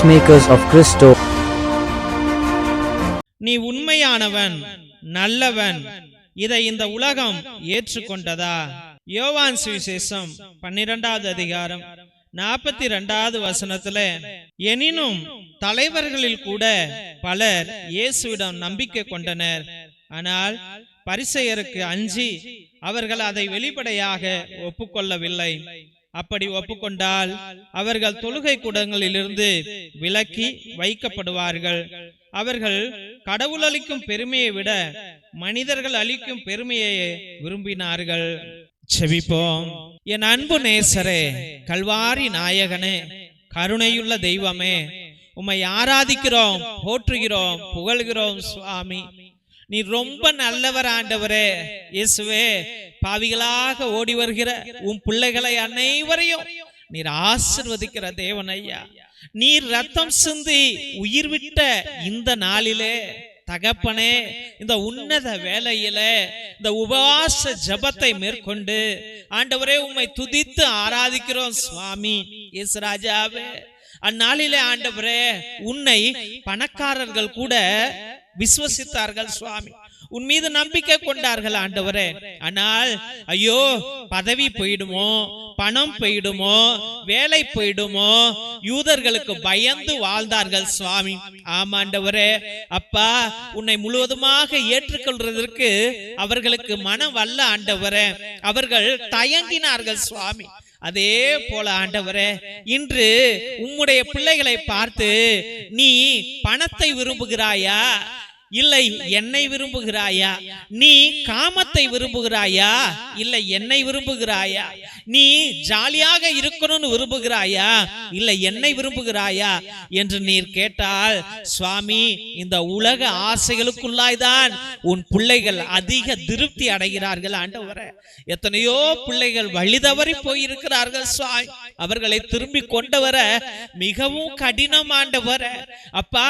Peacemakers of Christo. நீ உண்மையானவன், நல்லவன், இதை இந்த உலகம் ஏற்றுக்கொண்டதா? யோவான் சுவிசேஷம் 12வது அதிகாரம் 42வது வசனத்துல, எனினும் தலைவர்களில் கூட பலர் இயேசுவிடம் நம்பிக்கை கொண்டனர். ஆனால் பரிசேயருக்கு அஞ்சி அவர்கள் அதை வெளிப்படையாக ஒப்புக்கொள்ளவில்லை. அப்படி ஒப்புக்கொண்டால் அவர்கள் தொழுகை கூடங்களிலிருந்து விலக்கி வைக்கப்படுவார்கள். அவர்கள் கடவுள் அளிக்கும் பெருமையை விட மனிதர்கள் அளிக்கும் பெருமையை விரும்பினார்கள். செபிப்போம். என் அன்பு நேசரே, கல்வாரி நாயகனே, கருணையுள்ள தெய்வமே, உம்மை ஆராதிக்கிறோம், போற்றுகிறோம், புகழ்கிறோம் சுவாமி. நீ ரொம்ப நல்லவர் ஆண்டவரே. இயேசுவே, பாவிகளாக ஓடி வருகிற உன் பிள்ளைகளை அனைவரையும் நீர் ஆசீர்வதிக்கிற தேவன் ஐயா. நீர் ரத்தம் சிந்தி உயிர் விட்ட இந்த நாளிலே தகப்பனே, இந்த உன்னத வேளையிலே இந்த உபவாச ஜபத்தை மேற்கொண்டு ஆண்டவரே உம்மை துதித்து ஆராதிக்கிறோம் சுவாமி. இயேசுராஜாவே, அந்நாளிலே ஆண்டவரே உன்னை பணக்காரர்கள் கூட விசுவசித்தார்கள் சுவாமி, உன் மீது நம்பிக்கை கொண்டார்கள் ஆண்டவரே. ஆனால் ஐயோ, பதவி போயிடுமோ, பணம் போயிடுமோ, வேலை போயிடுமோ, யூதர்களுக்கு பயந்து வாழ்ந்தார்கள் சுவாமி. ஆமாண்டவரே, அப்பா, உன்னை முழுவதுமாக ஏற்றுக்கொள்வதற்கு அவர்களுக்கு மனம் வல்ல ஆண்டவரே. அவர்கள் தயங்கினார்கள் சுவாமி. அதே போல ஆண்டவரே, இன்று உம்முடைய பிள்ளைகளை பார்த்து நீ பணத்தை விரும்புகிறாயா, இல்லை என்னை விரும்புகிறாயா? நீ காமத்தை விரும்புகிறாயா, இல்லை என்னை விரும்புகிறாயா? நீ ஜாலியாக இருக்கணும்னு விரும்புகிறாயா, இல்லை என்னை விரும்புகிறாயா என்று நீர் கேட்டால் சுவாமி, இந்த உலக ஆசைகளுக்குள்ளாய்தான் உன் பிள்ளைகள் அதிக திருப்தி அடைகிறார்கள் ஆண்டவரே. எத்தனையோ பிள்ளைகள் வழிதவறி போயிருக்கிறார்கள் சுவாமி. அவர்களை திரும்பி கொண்டு வர மிகவும் கடினம் ஆண்டவரே. அப்பா,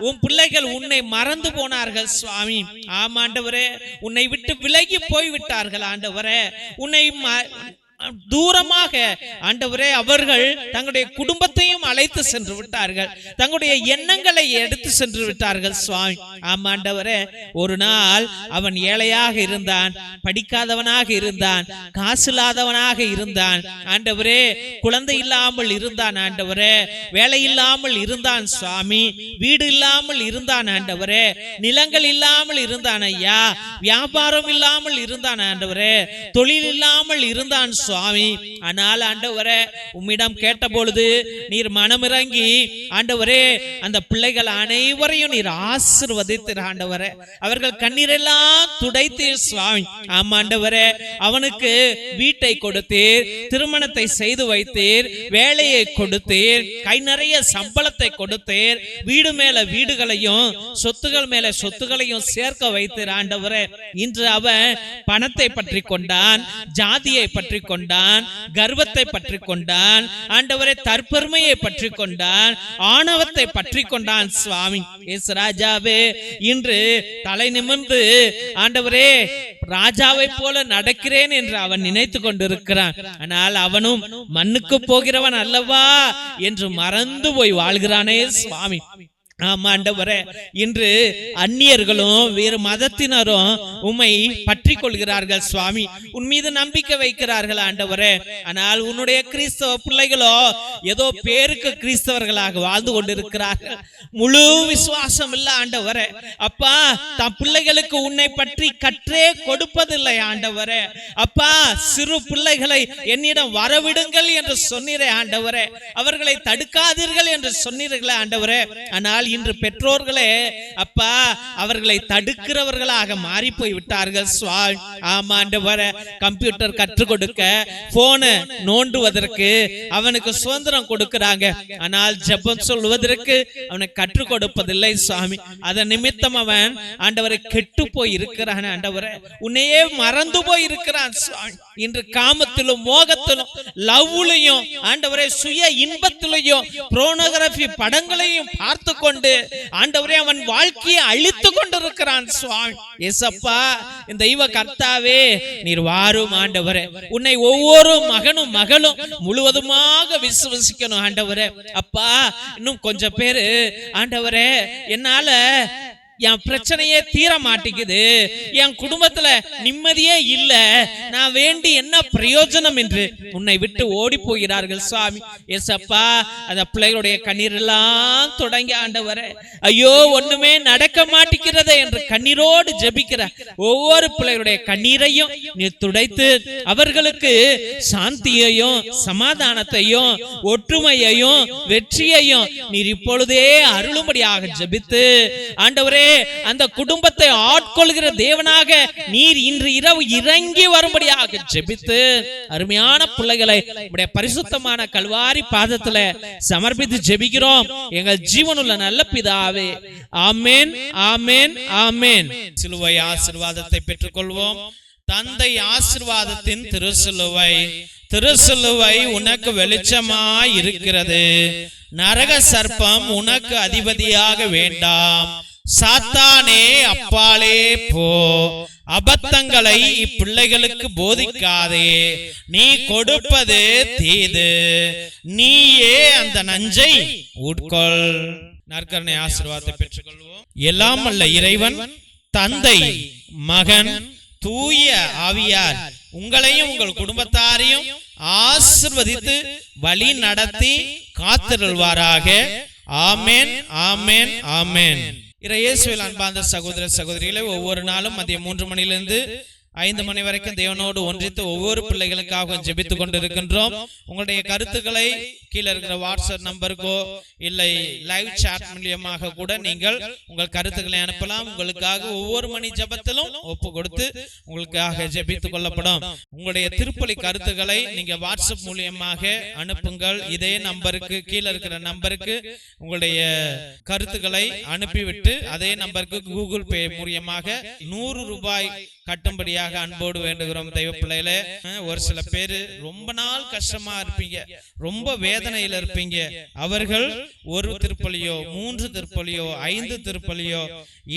உன் பிள்ளைகள் உன்னை மறந்து போனார்கள் சுவாமி. ஆமாண்டவரே, உன்னை விட்டு விலகி போய்விட்டார்கள் ஆண்டவரே. உன்னை தூரமாக ஆண்டவரே அவர்கள் தங்களுடைய குடும்பத்தையும் அழைத்து சென்று விட்டார்கள், தங்களுடைய எண்ணங்களை எடுத்து சென்று விட்டார்கள் சுவாமி. ஆமாண்டவரே, ஒரு நாள் அவன் ஏழையாக இருந்தான், படிக்காதவனாக இருந்தான், காசு இல்லாதவனாக இருந்தான் ஆண்டவரே, குழந்தை இல்லாமல் இருந்தான் ஆண்டவரே, வேலை இல்லாமல் இருந்தான் சுவாமி, வீடு இல்லாமல் இருந்தான் ஆண்டவரே, நிலங்கள் இல்லாமல் இருந்தான் ஐயா, வியாபாரம் இல்லாமல் இருந்தான் ஆண்டவரே, தொழில் இல்லாமல் இருந்தான் சுவாமி. ஆனால் ஆண்டவரே, உம்மிடம் கேட்ட பொழுது நீர் மனமிறங்கி ஆண்டவரே அந்த பிள்ளைகள் அனைவரையும் நீர் ஆசீர்வதித்தீர் ஆண்டவரே. அவர்கள் கண்ணீரெல்லாம் துடைத்தீர் சுவாமி. ஆமாண்டவரே, அவனுக்கு வீட்டை கொடுத்தீர், திருமணத்தை செய்து வைத்தீர், வேலையை கொடுத்தீர், கை நிறைய சம்பளத்தை கொடுத்தீர், வீடு மேல வீடுகளையும் சொத்துகள் மேல சொத்துகளையும் சேர்க்க வைத்தீர் ஆண்டவரே. இன்று அவன் பணத்தை பற்றி கொண்டான், ஜாதியை பற்றி கொண்டான், கர்வத்தை பற்றி கொண்டான் ஆண்டவரே, தற்பெருமையை பற்றி கொண்டான், ஆணவத்தை பற்றி கொண்டான் சுவாமி. இயேசுராஜாவே, இன்று தலை நிமிர்ந்து ஆண்டவரே ராஜாவை போல நடக்கிறேன் என்று அவன் நினைத்து கொண்டிருக்கிறான். ஆனால் அவனும் மண்ணுக்கு போகிறவன் அல்லவா என்று மறந்து போய் வாழ்கிறானே சுவாமி. ஆமாண்டவரே, இன்று அந்நியர்களும் வேறு மதத்தினரும் உம்மை பற்றி கொள்கிறார்கள் சுவாமி, உன் மீது நம்பிக்கை வைக்கிறார்கள் ஆண்டவரே. ஆனால் உன்னுடைய கிறிஸ்தவ பிள்ளைகளோ ஏதோ பேருக்கு கிறிஸ்தவர்களாக வாழ்ந்து கொண்டிருக்கிறார்கள், முழு விசுவாசம் இல்ல ஆண்டவரே. அப்பா, தம் பிள்ளைகளுக்கு உன்னை பற்றி கற்றே கொடுப்பதில்லை ஆண்டவரே. அப்பா, சிறு பிள்ளைகளை என்னிடம் வரவிடுங்கள் என்று சொன்னீரே ஆண்டவரே, அவர்களை தடுக்காதீர்கள் என்று சொன்னீர்களே ஆண்டவரே. ஆனால் இன்று பெற்றோர்களே அப்பா அவர்களை தடுக்கிறவர்களாக மாறி போய் விட்டார்கள் சுவாமி. ஆமாண்டவரே, கம்ப்யூட்டர் கற்றுக் கொடுக்க, போனை நோண்டுவதற்கு அவனுக்கு சுதந்திரம் கொடுக்கிறாங்க. ஆனால் ஜெபம் சொல்வதற்கு அவனுக்கு கற்றுக் கொடுப்பதில்லை சுவாமி. அதன் நிமித்தம் அவன் ஆண்டவரை கெட்டு போய் இருக்கிறான் ஆண்டவரே, உன்னையே மறந்து போய் இருக்கிறான் சுவாமி. இன்று காமத்திலும் மோகத்திலும் லவ்லையும் ஆண்டவரே சுய இன்பத்திலையும் புரோனோகிராபி படங்களையும் பார்த்து கொண்டு கொண்டு ஆண்டவரே அவன் வாழ்க்கையை அழித்து கொண்டிருக்கிறான் சுவாமி. ஏசப்பா, இந்த தெய்வ கர்த்தாவே, நீர் வாரும் ஆண்டவரே. உன்னை ஒவ்வொரு மகனும் மகளும் முழுவதுமாக விசுவசிக்கணும் ஆண்டவரே. அப்பா, இன்னும் கொஞ்சம் பேரு ஆண்டவரே, என்னால என் பிரச்சனையே தீர மாட்டேங்குது, என் குடும்பத்துல நிம்மதியே இல்ல, நான் வேண்டி என்ன பிரயோஜனம் என்று உன்னை விட்டு ஓடி போகிறார்கள் சுவாமி. ஏசப்பா, அந்த பிள்ளைகளுடைய கண்ணீர் எல்லாம் தொடங்கி ஆண்டவரே, ஐயோ ஒண்ணுமே நடக்க மாட்டேங்கிறதே என்று கண்ணீரோடு ஜெபிக்கிற ஒவ்வொரு பிள்ளைகளுடைய கண்ணீரையும் நீ துடைத்து அவர்களுக்கு சாந்தியையும் சமாதானத்தையும் ஒற்றுமையையும் வெற்றியையும் நீர் இப்பொழுதே அருளும்படியாக ஜெபித்து ஆண்டவரே, அந்த குடும்பத்தை ஆட்கொள்கிற தேவனாக நீர் இன்று இரவு இறங்கி வரும்படியாக ஜெபித்து அருமையான பிள்ளைகளை உடைய பரிசுத்தமான கல்வாரி பாதத்துல சமர்ப்பித்து ஜெபிக்கிறோம் எங்கள் ஜீவனுள்ள நல்ல பிதாவே. ஆமென், ஆமென், ஆமென். சிலுவை ஆசீர்வாதத்தை பெற்றுக்கொள்வோம். தந்தை ஆசீர்வாதத்தின் திருசிலுவை, திருசிலுவை உனக்கு வெளிச்சமாய் இருக்கிறது. நரக சர்ப்பம் உனக்கு அதிபதியாக வேண்டாம். சாத்தானே அப்பாலே போ. அபத்தங்களை இப்பிள்ளைகளுக்கு போதிக்காதே. நீ கொடுப்பது தீது, நீயே அந்த நஞ்சை உட்கொள். நற்கருணை ஆசீர்வாதத்தை பெற்றுக்கொள்வோம். எல்லாம் அல்ல இறைவன், தந்தை, மகன், தூய ஆவியார் உங்களையும் உங்கள் குடும்பத்தாரையும் ஆசீர்வதித்து வழி நடத்தி காத்திருள்வாராக. ஆமென், ஆமென், ஆமென். இயேசுவில் அன்பார்ந்த சகோதர சகோதரிகளை, ஒவ்வொரு நாளும் மதியம் 3 மணியிலிருந்து 5 மணி வரைக்கும் தேவனோடு ஒன்றித்து ஒவ்வொரு பிள்ளைகளுக்காக ஜெபித்துக் கொண்டிருக்கின்றோம். உங்களுடைய கருத்துக்களை கீழே இருக்கிற வாட்ஸ்அப் நம்பருக்கோ இல்லை லைவ் சாட் மூலியமாக கூட நீங்கள் உங்கள் கருத்துக்களை அனுப்பலாம். உங்களுக்காக ஒவ்வொரு மணி ஜெபத்திலும் ஒப்பு கொடுத்து உங்களுக்காக ஜெபித்துக் கொள்ளப்படும். உங்களுடைய திருப்பலி கருத்துக்களை நீங்க வாட்ஸ்அப் மூலியமாக அனுப்புங்கள். இதே நம்பருக்கு, கீழே இருக்கிற நம்பருக்கு உங்களுடைய கருத்துக்களை அனுப்பிவிட்டு அதே நம்பருக்கு கூகுள் பே மூலியமாக 100 ரூபாய் கட்டும்படியாக அன்போடு வேண்டுகிறோம். தெய்வ பிள்ளைகளே, ஒரு சில பேரு ரொம்ப நாள் கஷ்டமா இருப்பீங்க, ரொம்ப வேதனையில இருப்பீங்க. அவர்கள் 1 திருப்பலியோ 3 திருப்பலியோ 5 திருப்பலியோ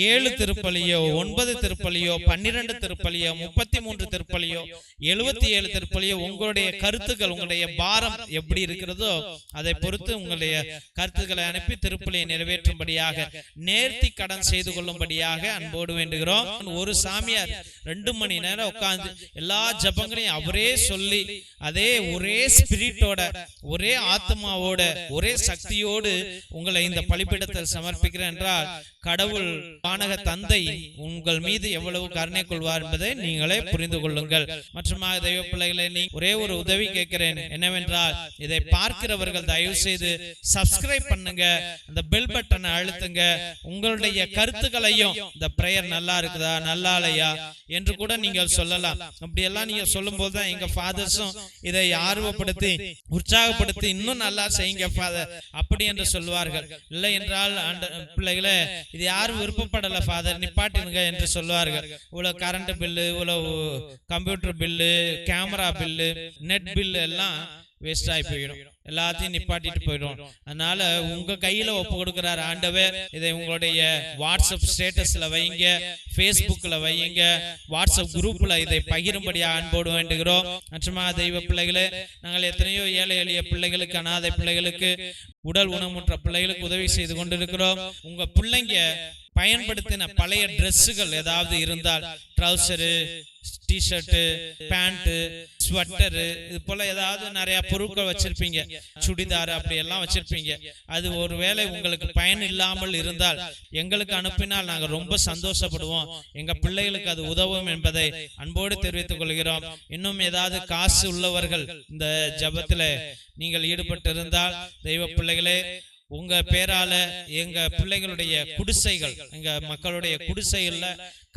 7 திருப்பலியோ 9 திருப்பலியோ 12 திருப்பலியோ 33 திருப்பலியோ 77 திருப்பலியோ, உங்களுடைய கருத்துக்கள், உங்களுடைய பாரம் எப்படி இருக்கிறதோ அதை பொறுத்து உங்களுடைய கருத்துக்களை அனுப்பி திருப்பலியை நிறைவேற்றும்படியாக, நேர்த்தி கடன் செய்து கொள்ளும்படியாக அன்போடு வேண்டுகிறோம். ஒரு சாமியார் 2 மணி நேரம் உட்கார்ந்து எல்லா ஜபங்களையும் அவரே சொல்லி அதே ஒரே ஸ்பிரிட்டோட, ஒரே ஆத்மாவோட, ஒரே சக்தியோடு உங்களை இந்த பலிபீடத்தில் சமர்ப்பிக்கிறேன் என்றால் கடவுள் வானக தந்தை உங்கள் மீது எவ்வளவு கருணை கொள்வார் என்பதை நீங்களே புரிந்து கொள்ளுங்கள். மற்றும் தெய்வ பிள்ளைகளை, நீ ஒரே ஒரு உதவி கேட்கிறேன். என்னவென்றால், இதை பார்க்கிறவர்கள் தயவு செய்து சப்ஸ்கிரைப் பண்ணுங்க, அந்த பெல் பட்டனை அழுத்துங்க. உங்களுடைய கருத்துக்களையும், இந்த பிரேயர் நல்லா இருக்குதா, நல்லா இல்லையா என்று கூட நீங்கள் சொல்லலாம். அப்படியெல்லாம் நீங்க சொல்லும் போதுதான் எங்க ஃபாதர்ஸும் இதை ஆர்வப்படுத்தி உற்சாகப்படுத்தி இன்னும் நல்லா செய்யுங்க ஃபாதர் அப்படி என்று சொல்வார்கள். இல்லை என்றால் பிள்ளைகளை, இது யாரும் விருப்பப்படல ஃபாதர், நிப்பாட்டினுங்க என்று சொல்வார்கள். இவ்வளவு கரண்ட் பில்லு, இவ்வளவு computer bill, camera bill, net bill எல்லாம் வேஸ்ட் ஆகி போயிடும், எல்லாத்தையும் நிப்பாட்டிட்டு போயிடும். அதனால உங்க கையில ஒப்பு கொடுக்கிறார் ஆண்டவர். இதை உங்களுடைய வாட்ஸ்அப் ஸ்டேட்டஸ்ல வைங்க, பேஸ்புக்ல வைங்க, வாட்ஸ்அப் குரூப்ல இதை பகிரும்படியா அன்போடு வேண்டுகிறோம். மற்றும் தெய்வ பிள்ளைகளே, நாங்கள் எத்தனையோ ஏழை எளிய பிள்ளைகளுக்கு, அனாதை பிள்ளைகளுக்கு, உடல் ஊனமுற்ற பிள்ளைகளுக்கு உதவி செய்து கொண்டிருக்கிறோம். உங்க பிள்ளைங்க பயன்படுத்தின பழைய டிரெஸ்ஸுகள் ஏதாவது இருந்தால், ட்ரௌசரு, டிஷர்ட்டு, பேண்ட், ஸ்வெட்டரு, இது போல ஏதாவது நிறைய பொருட்கள் வச்சிருப்பீங்க, சுடிதார் அப்படி எல்லாம் வச்சிருப்பீங்க. அது ஒருவேளை உங்களுக்கு பயன் இல்லாமல் இருந்தால் எங்களுக்கு அனுப்பினால் நாங்கள் ரொம்ப சந்தோஷப்படுவோம். எங்க பிள்ளைகளுக்கு அது உதவும் என்பதை அன்போடு தெரிவித்துக் கொள்கிறோம். இன்னும் ஏதாவது காசு உள்ளவர்கள் இந்த ஜபத்துல நீங்கள் ஈடுபட்டு இருந்தால், தெய்வ பிள்ளைகளே, உங்க பேரால எங்க பிள்ளைகளுடைய குடிசைகள், எங்க மக்களுடைய குடிசைகள்ல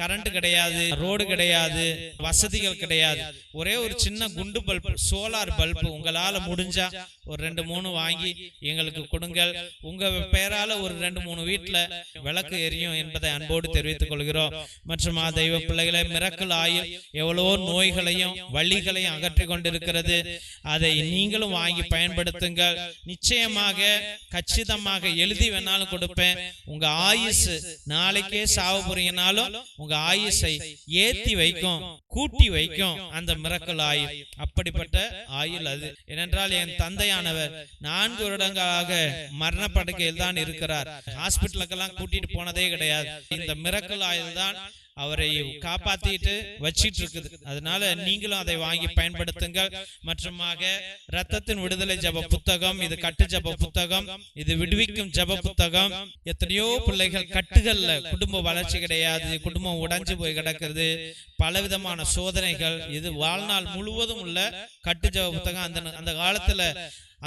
கரண்ட் கிடையாது, ரோடு கிடையாது, வசதிகள் கிடையாது. ஒரே ஒரு சின்ன குண்டு பல்பு, சோலார் பல்பு உங்களால முடிஞ்சா ஒரு 2-3 வாங்கி எங்களுக்கு கொடுங்கள். உங்க பெயரால ஒரு 2-3 வீட்டுல விளக்கு எரியும் என்பதை அன்போடு தெரிவித்துக் கொள்கிறோம். மற்றும் தெய்வ பிள்ளைகளை, மிரக்கல் ஆயில் எவ்வளவோ நோய்களையும் வலிகளையும் அகற்றி கொண்டிருக்கிறது. அதை நீங்களும் வாங்கி பயன்படுத்துங்கள். நிச்சயமாக கச்சிதமாக எழுதி வேணாலும் கொடுப்பேன். உங்க ஆயுசு நாளைக்கே சாவு புரியினாலும் உங்க ஆயுசை ஏத்தி வைக்கும், கூட்டி வைக்கும் அந்த மிரக்கல் ஆயில். அப்படிப்பட்ட ஆயில் அது. ஏனென்றால் என் தந்தையானவர் 4 வருடங்களாக மரணப்படுக்கையில் தான் இருக்கிறார். ஹாஸ்பிட்டலுக்கெல்லாம் கூட்டிட்டு போனதே கிடையாது. இந்த மிரக்கல் ஆயில் தான் அவரை காப்பாத்திட்டு வச்சிட்டு இருக்குது. அதனால நீங்களும் அதை வாங்கி பயன்படுத்துங்கள். மற்றுமாக ரத்தத்தின் விடுதலை ஜப புத்தகம், இது கட்டு ஜப புத்தகம், இது விடுவிக்கும் ஜப புத்தகம். எத்தனையோ பிள்ளைகள் கட்டுகள்ல குடும்ப வளர்ச்சி கிடையாது, குடும்பம் உடைஞ்சு போய் கிடக்கிறது, பலவிதமான சோதனைகள். இது வாழ்நாள் முழுவதும் உள்ள கட்டு ஜப புத்தகம். அந்த காலத்துல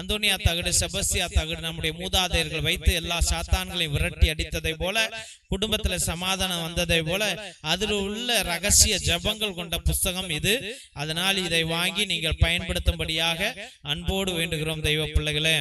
அந்தோனியா தகடு, செபஸ்தியா தகடு நம்முடைய மூதாதையர்கள் வைத்து எல்லா சாத்தான்களையும் விரட்டி அடித்ததை போல, குடும்பத்துல சமாதானம் வந்ததை போல, அதில் உள்ள ரகசிய ஜபங்கள் கொண்ட புஸ்தகம் இது. அதனால் இதை வாங்கி நீங்கள் பயன்படுத்தும்படியாக அன்போடு வேண்டுகிறோம் தெய்வ பிள்ளைகளே.